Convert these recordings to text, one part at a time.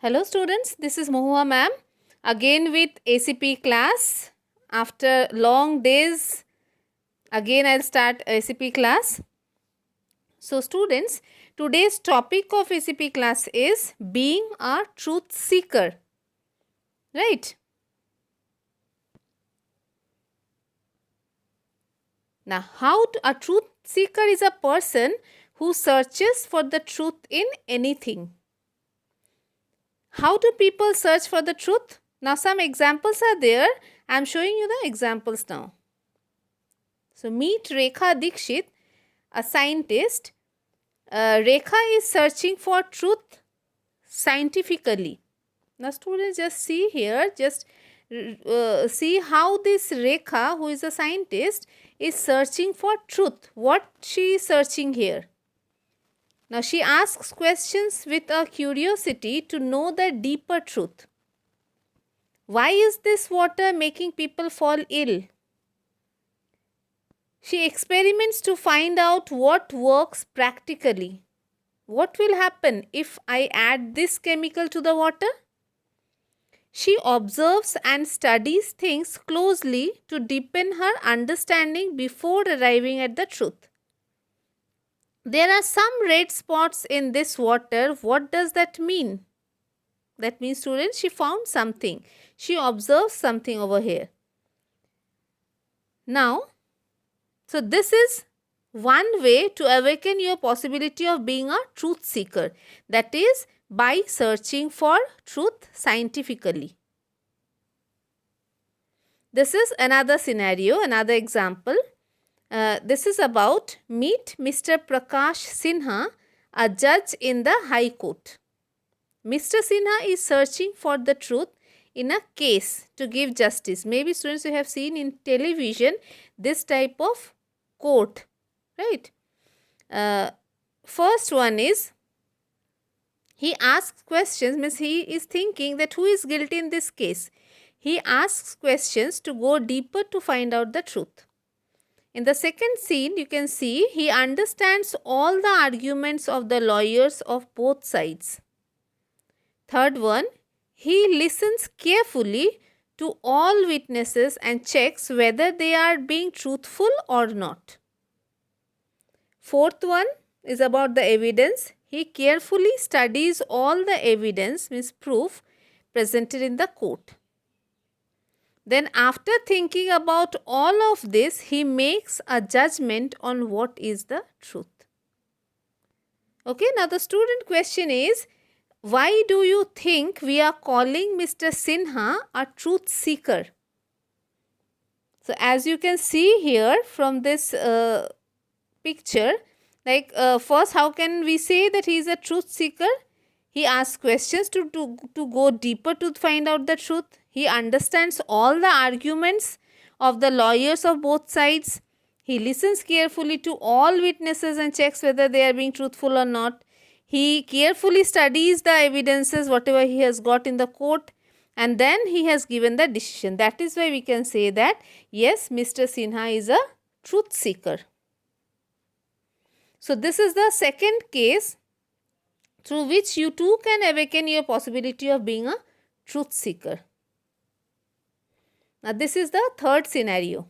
Hello students, this is Mohua ma'am again with ACP class. After long days again I'll start ACP class. So students, today's topic of ACP class is being a truth seeker. Right? Now a truth seeker is a person who searches for the truth in anything. How do people search for the truth? Now some examples are there. I am showing you the examples now. So meet Rekha Dikshit, a scientist. Rekha is searching for truth scientifically. Now students, just see here, just see how this Rekha, who is a scientist, is searching for truth. What she is searching here? Now she asks questions with a curiosity to know the deeper truth. Why is this water making people fall ill? She experiments to find out what works practically. What will happen if I add this chemical to the water? She observes and studies things closely to deepen her understanding before arriving at the truth. There are some red spots in this water. What does that mean? That means, students, she found something. She observes something over here. Now, so this is one way to awaken your possibility of being a truth seeker. That is by searching for truth scientifically. This is another scenario, another example. This is about meet Mr. Prakash Sinha, a judge in the High Court. Mr. Sinha is searching for the truth in a case to give justice. Maybe students, you have seen in television this type of court, right? First one is, he asks questions, means he is thinking that who is guilty in this case. He asks questions to go deeper to find out the truth. In the second scene, you can see he understands all the arguments of the lawyers of both sides. Third one, he listens carefully to all witnesses and checks whether they are being truthful or not. Fourth one is about the evidence. He carefully studies all the evidence, means proof, presented in the court. Then after thinking about all of this, he makes a judgment on what is the truth. Okay, now the student question is, why do you think we are calling Mr. Sinha a truth seeker? So as you can see here from this picture, like first, how can we say that he is a truth seeker? He asks questions to go deeper to find out the truth. He understands all the arguments of the lawyers of both sides. He listens carefully to all witnesses and checks whether they are being truthful or not. He carefully studies the evidences, whatever he has got in the court, and then he has given the decision. That is why we can say that, yes, Mr. Sinha is a truth seeker. So this is the second case through which you too can awaken your possibility of being a truth seeker. Now this is the third scenario.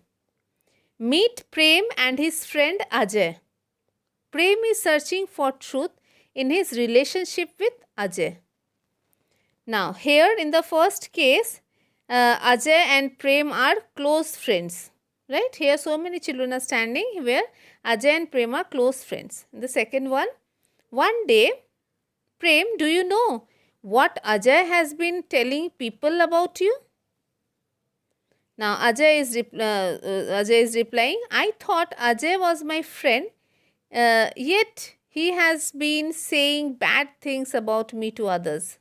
Meet Prem and his friend Ajay. Prem is searching for truth in his relationship with Ajay. Now here in the first case, Ajay and Prem are close friends. Right? Here so many children are standing where Ajay and Prem are close friends. The second one day, Prem, do you know what Ajay has been telling people about you? Now Ajay is replying, I thought Ajay was my friend, yet he has been saying bad things about me to others.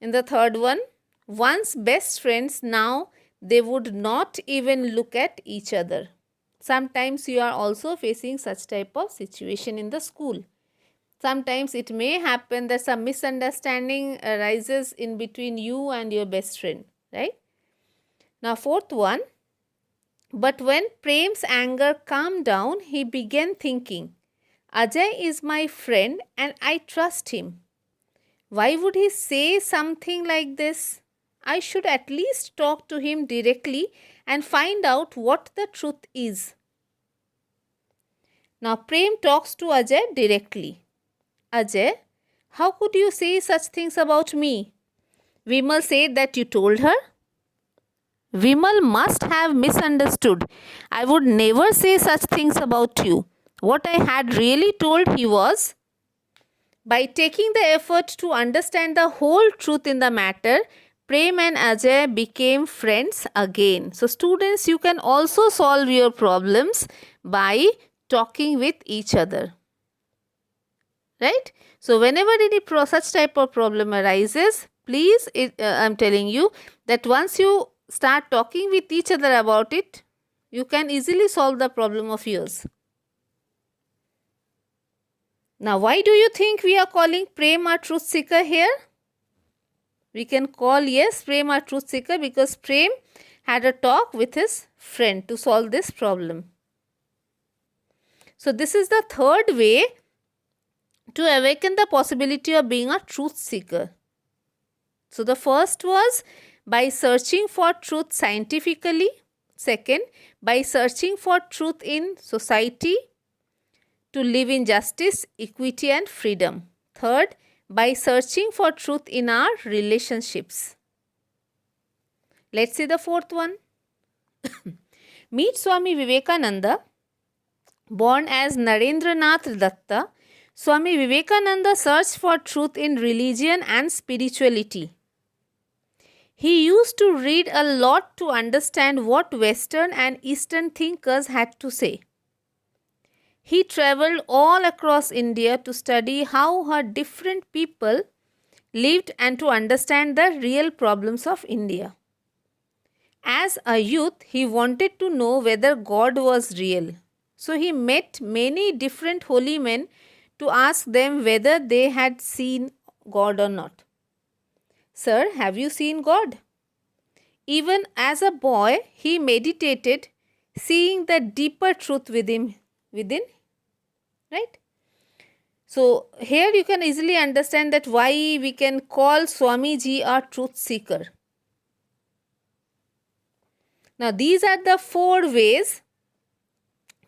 In the third one, once best friends, now they would not even look at each other. Sometimes you are also facing such type of situation in the school. Sometimes it may happen that some misunderstanding arises in between you and your best friend, right? Now fourth one, but when Prem's anger calmed down, he began thinking, Ajay is my friend and I trust him. Why would he say something like this? I should at least talk to him directly and find out what the truth is. Now Prem talks to Ajay directly. Ajay, how could you say such things about me? Vimal said that you told her. Vimal must have misunderstood. I would never say such things about you. What I had really told he was, by taking the effort to understand the whole truth in the matter, Prem and Ajay became friends again. So students, you can also solve your problems by talking with each other. Right? So whenever any such type of problem arises, please, I'm telling you that once you start talking with each other about it, you can easily solve the problem of yours. Now, why do you think we are calling Prem a truth seeker here? We can call, yes, Prem a truth seeker because Prem had a talk with his friend to solve this problem. So, this is the third way to awaken the possibility of being a truth seeker. So, the first was by searching for truth scientifically. Second, by searching for truth in society to live in justice, equity and freedom. Third, by searching for truth in our relationships. Let's see the fourth one. Meet Swami Vivekananda. Born as Narendranath Datta, Swami Vivekananda searched for truth in religion and spirituality. He used to read a lot to understand what Western and Eastern thinkers had to say. He travelled all across India to study how her different people lived and to understand the real problems of India. As a youth, he wanted to know whether God was real. So he met many different holy men to ask them whether they had seen God or not. Sir, have you seen God? Even as a boy, he meditated, seeing the deeper truth within, right? So here you can easily understand that why we can call Swamiji a truth seeker. Now these are the 4 ways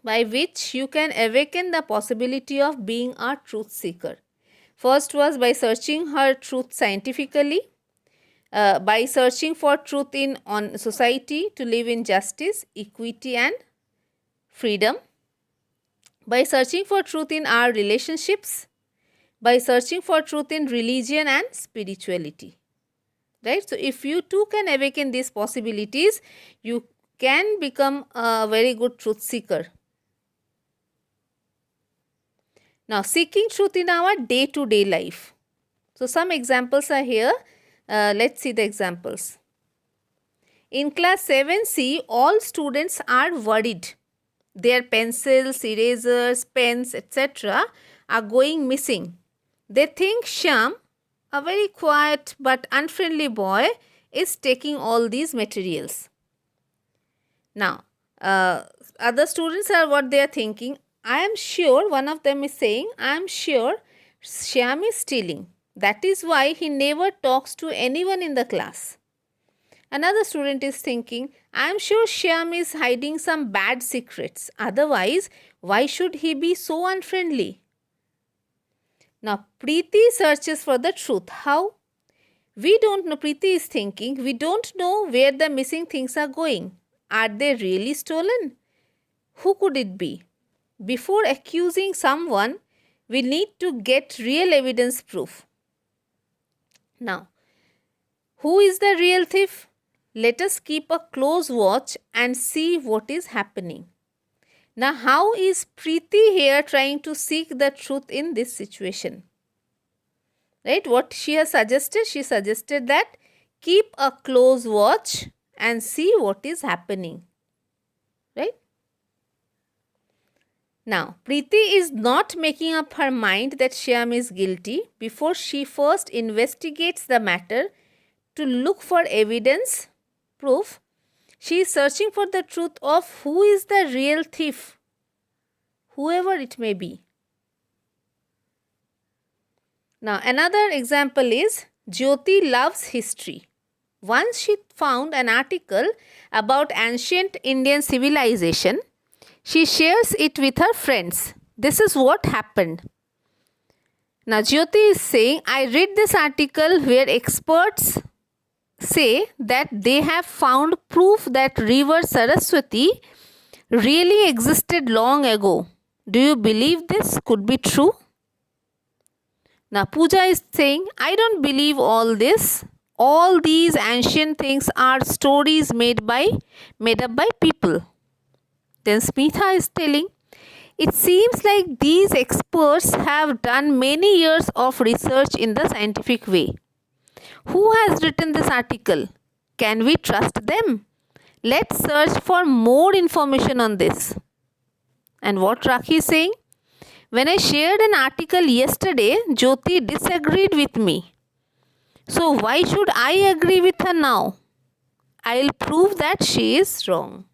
by which you can awaken the possibility of being a truth seeker. First was by searching her truth scientifically, by searching for truth in on society to live in justice, equity and freedom, by searching for truth in our relationships, by searching for truth in religion and spirituality. Right? So if you too can awaken these possibilities, you can become a very good truth seeker. Now, seeking truth in our day-to-day life. So, some examples are here. Let's see the examples. In class 7C, all students are worried. Their pencils, erasers, pens, etc. are going missing. They think Shyam, a very quiet but unfriendly boy, is taking all these materials. Now, other students are what they are thinking. I am sure, one of them is saying, I am sure Shyam is stealing. That is why he never talks to anyone in the class. Another student is thinking, I am sure Shyam is hiding some bad secrets. Otherwise, why should he be so unfriendly? Now, Preeti searches for the truth. How? We don't know, Preeti is thinking, we don't know where the missing things are going. Are they really stolen? Who could it be? Before accusing someone, we need to get real evidence proof. Now, who is the real thief? Let us keep a close watch and see what is happening. Now, how is Preeti here trying to seek the truth in this situation? Right? What she has suggested? She suggested that keep a close watch and see what is happening. Right? Now, Preeti is not making up her mind that Shyam is guilty before she first investigates the matter to look for evidence, proof. She is searching for the truth of who is the real thief, whoever it may be. Now another example is Jyoti loves history. Once she found an article about ancient Indian civilization. She shares it with her friends. This is what happened. Now Jyoti is saying, I read this article where experts say that they have found proof that river Saraswati really existed long ago. Do you believe this could be true? Now Pooja is saying, I don't believe all this. All these ancient things are stories made up by people. Then Smitha is telling, it seems like these experts have done many years of research in the scientific way. Who has written this article? Can we trust them? Let's search for more information on this. And what Rakhi is saying? When I shared an article yesterday, Jyoti disagreed with me. So why should I agree with her now? I'll prove that she is wrong.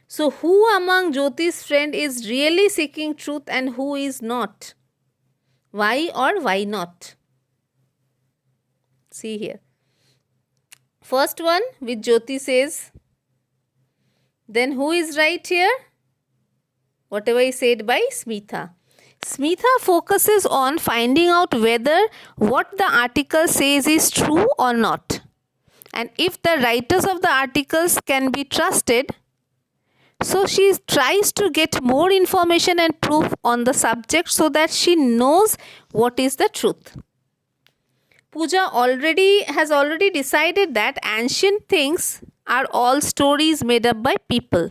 So who among Jyoti's friend is really seeking truth and who is not? Why or why not? See here. First one which Jyoti says. Then who is right here? Whatever is said by Smitha. Smitha focuses on finding out whether what the article says is true or not. And if the writers of the articles can be trusted, so she tries to get more information and proof on the subject so that she knows what is the truth. Pooja has already decided that ancient things are all stories made up by people.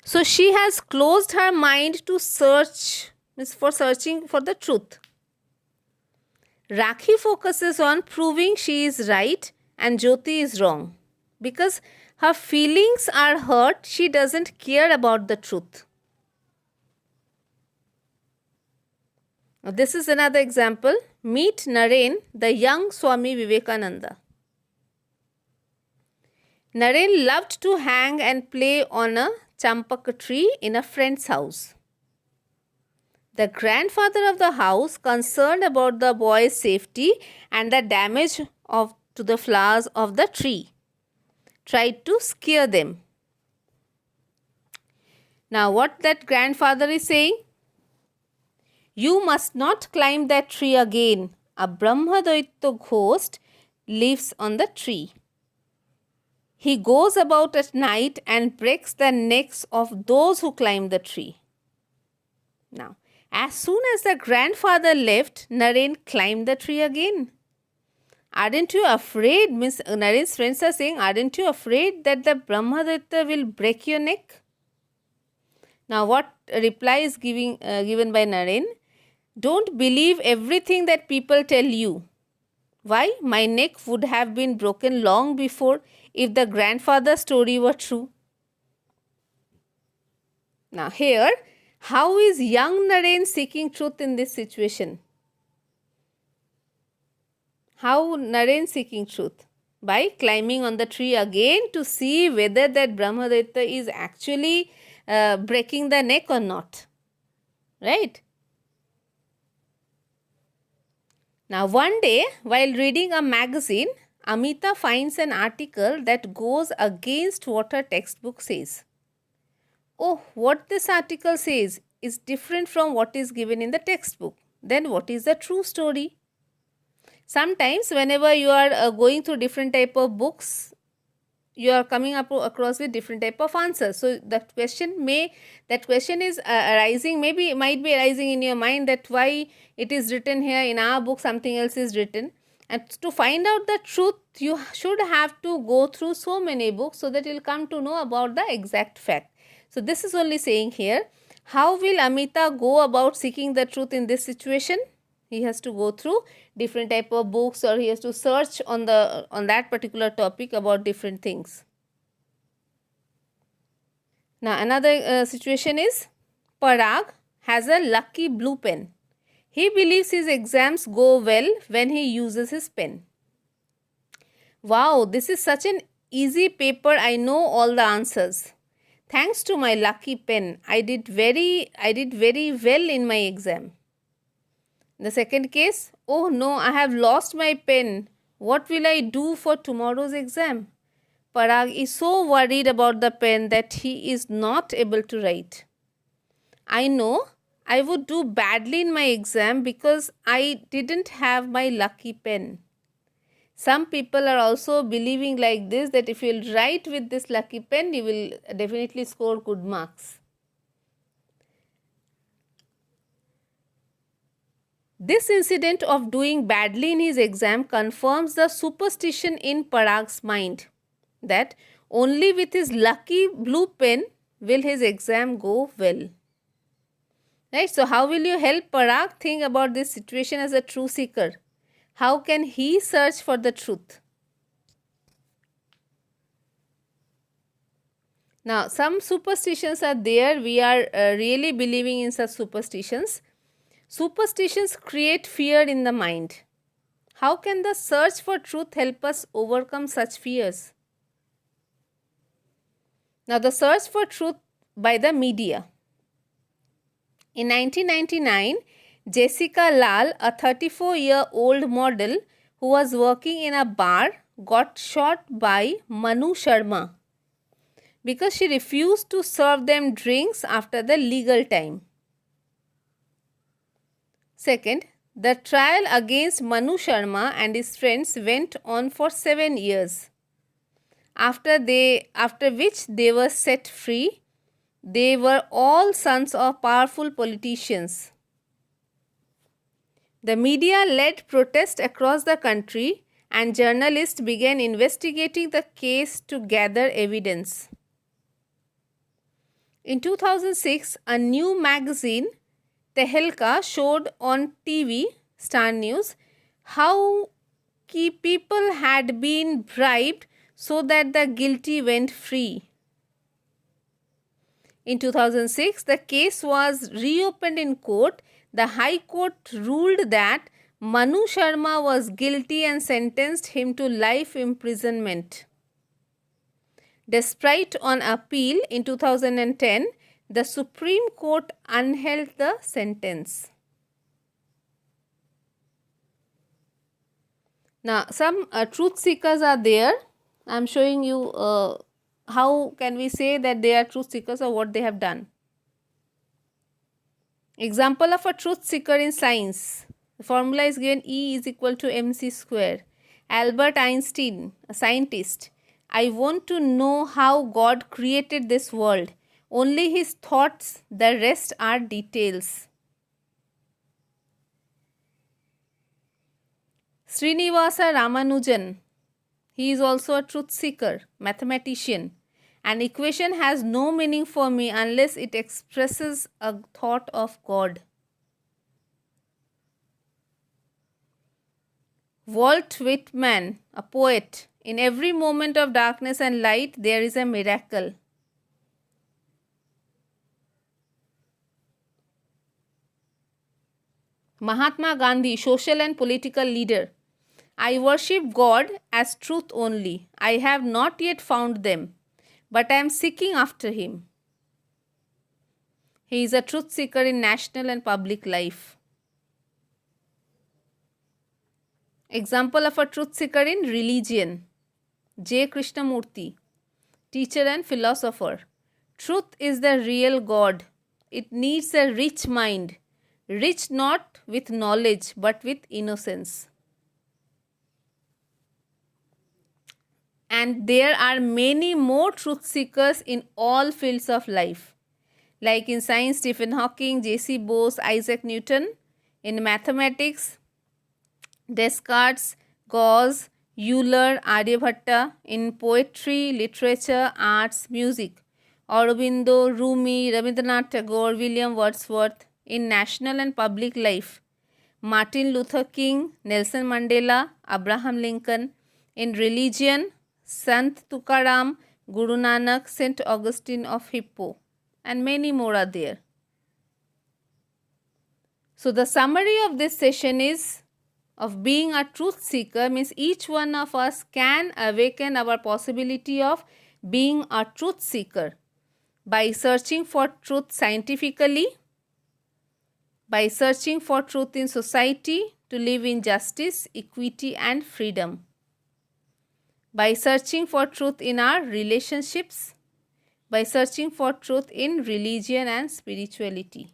So she has closed her mind to searching for the truth. Rakhi focuses on proving she is right and Jyoti is wrong. Because her feelings are hurt, she doesn't care about the truth. Now, this is another example. Meet Naren, the young Swami Vivekananda. Naren loved to hang and play on a champaka tree in a friend's house. The grandfather of the house, concerned about the boy's safety and the damage to the flowers of the tree, tried to scare them. Now what that grandfather is saying? You must not climb that tree again. A Brahmadaitya ghost lives on the tree. He goes about at night and breaks the necks of those who climb the tree. Now, as soon as the grandfather left, Naren climbed the tree again. Aren't you afraid? Naren's friends are saying, aren't you afraid that the Brahmadaitya will break your neck? Now, what reply is given by Naren? Don't believe everything that people tell you. Why? My neck would have been broken long before if the grandfather's story were true. Now, here, how is young Naren seeking truth in this situation? How Naren seeking truth? By climbing on the tree again to see whether that Brahmadaitya is actually breaking the neck or not. Right? Now one day, while reading a magazine, Amita finds an article that goes against what her textbook says. Oh, what this article says is different from what is given in the textbook. Then what is the true story? Sometimes whenever you are going through different type of books, you are coming across with different type of answers. So that question is arising, might be arising in your mind that why it is written here in our book, something else is written. And to find out the truth, you should have to go through so many books so that you will come to know about the exact fact. So this is only saying here, how will Amita go about seeking the truth in this situation? He has to go through different type of books, or he has to search on that particular topic about different things. Now another situation is Parag has a lucky blue pen. He believes his exams go well when he uses his pen. Wow, this is such an easy paper. I know all the answers. Thanks to my lucky pen, I did very well in my exam. The second case, oh no, I have lost my pen. What will I do for tomorrow's exam? Parag is so worried about the pen that he is not able to write. I know I would do badly in my exam because I didn't have my lucky pen. Some people are also believing like this, that if you will write with this lucky pen, you will definitely score good marks. This incident of doing badly in his exam confirms the superstition in Parag's mind, that only with his lucky blue pen will his exam go well. Right? So, how will you help Parag think about this situation as a true seeker? How can he search for the truth? Now, some superstitions are there. We are really believing in such superstitions. Superstitions create fear in the mind. How can the search for truth help us overcome such fears? Now, the search for truth by the media. In 1999, Jessica Lal, a 34-year-old model who was working in a bar, got shot by Manu Sharma because she refused to serve them drinks after the legal time. Second, the trial against Manu Sharma and his friends went on for 7 years. After which they were set free. They were all sons of powerful politicians. The media led protests across the country and journalists began investigating the case to gather evidence. In 2006, a new magazine, Tehelka, showed on TV, Star News, how key people had been bribed so that the guilty went free. In 2006, the case was reopened in court. The High Court ruled that Manu Sharma was guilty and sentenced him to life imprisonment. Despite on appeal in 2010, the Supreme Court upheld the sentence. Now, some truth seekers are there. I am showing you how can we say that they are truth seekers or what they have done. Example of a truth seeker in science. The formula is given: E is equal to mc square. Albert Einstein, a scientist. I want to know how God created this world. Only his thoughts, the rest are details. Srinivasa Ramanujan. He is also a truth seeker, mathematician. An equation has no meaning for me unless it expresses a thought of God. Walt Whitman, a poet. In every moment of darkness and light, there is a miracle. Mahatma Gandhi, social and political leader. I worship God as truth only. I have not yet found them, but I am seeking after him. He is a truth seeker in national and public life. Example of a truth seeker in religion. J. Krishnamurti, teacher and philosopher. Truth is the real God. It needs a rich mind, rich not with knowledge but with innocence. And there are many more truth seekers in all fields of life. Like in science, Stephen Hawking, J.C. Bose, Isaac Newton. In mathematics, Descartes, Gauss, Euler, Aryabhatta. In poetry, literature, arts, music, Aurobindo, Rumi, Rabindranath Tagore, William Wordsworth. In national and public life, Martin Luther King, Nelson Mandela, Abraham Lincoln. In religion, Sant Tukaram, Guru Nanak, St. Augustine of Hippo, and many more are there. So, the summary of this session is, of being a truth seeker means each one of us can awaken our possibility of being a truth seeker by searching for truth scientifically, by searching for truth in society to live in justice, equity and freedom, by searching for truth in our relationships, by searching for truth in religion and spirituality.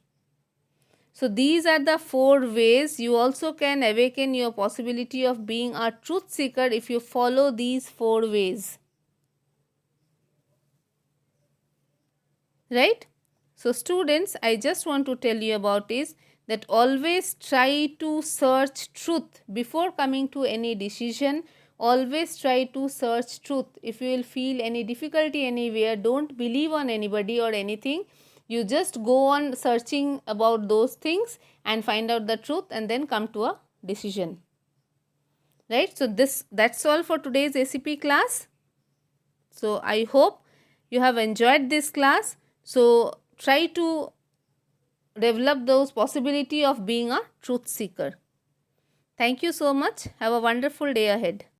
So these are the 4 ways you also can awaken your possibility of being a truth seeker if you follow these 4 ways. Right? So students, I just want to tell you about is that always try to search truth before coming to any decision. Always try to search truth. If you will feel any difficulty anywhere, don't believe on anybody or anything. You just go on searching about those things and find out the truth and then come to a decision. Right? So that's all for today's ACP class. So I hope you have enjoyed this class. So try to develop those possibility of being a truth seeker. Thank you so much. Have a wonderful day ahead.